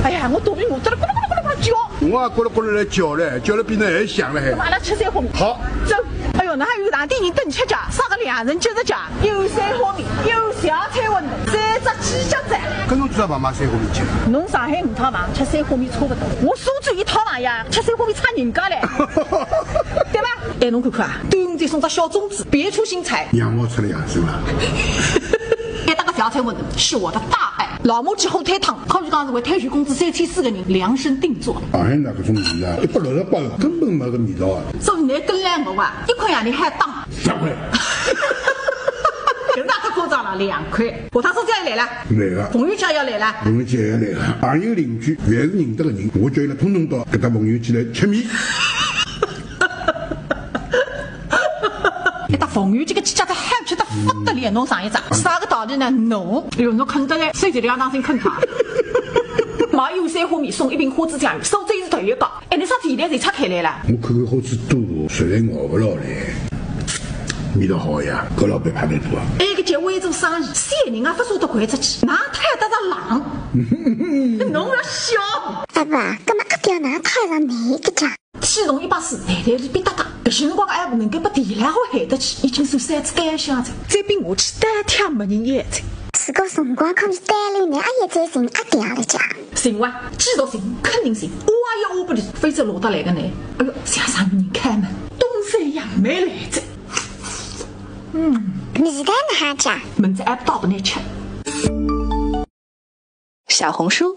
哎呀，我肚皮饿得了，咕噜咕噜咕噜咕噜叫。我也咕噜咕噜来叫嘞，叫了比那还响了还。阿拉吃三花米。好，走。哎呦，那还有堂弟人等吃家，杀个2人90家，有三花米，有小菜馄饨，3只鸡脚仔。跟侬知道爸妈三花米吃？侬上海5套房吃三花米差不多，我苏州1套房呀，吃三花米差人家嘞，对吧？哎，侬看看啊，端午节送只小粽子，别出心裁。羊毛出了洋手了。一大个小菜馄饨是我的大爱，老母鸡火腿汤，可以讲是为退休工资3400个人量身定做。上海那个种米啊，168根本没个味道啊。所以你跟来我啊，1块洋钿还当2块。搿那太夸张了，2块。下趟说再来了，来了。冯玉姐要来了，冯玉姐也来了。旁有邻居，凡是认得个人，我叫伊拉统统到搿搭冯玉记来吃米。冯玉这个鸡脚子嗨吃得不得了，侬上一张啥个道理呢？侬，哎呦，侬啃得来，谁在两当心啃他？买有三花米送1瓶花枝酱油，收这是头一个。哎，你啥体力侪拆开来了？我看看花枝多，实在熬不牢嘞。味道好呀，搿老板派得多啊！哎，搿结尾做生意，3人啊不舍得掼出去，哪太得着狼？侬要笑。爸爸，干嘛搿条哪太上哪个家？体重140，代代是比搭搭。搿些辰光还不能够把地来好害得起，已经算3次干香菜，再比下去单挑没人腌菜。如果辰光可以单来呢，也再寻阿条了家。寻哇，继续寻，肯定寻，挖也挖不离，非则落得来个呢。哎呦，向上有人开门，东山杨梅来着。你在哪家？门子还不到不难吃。小红书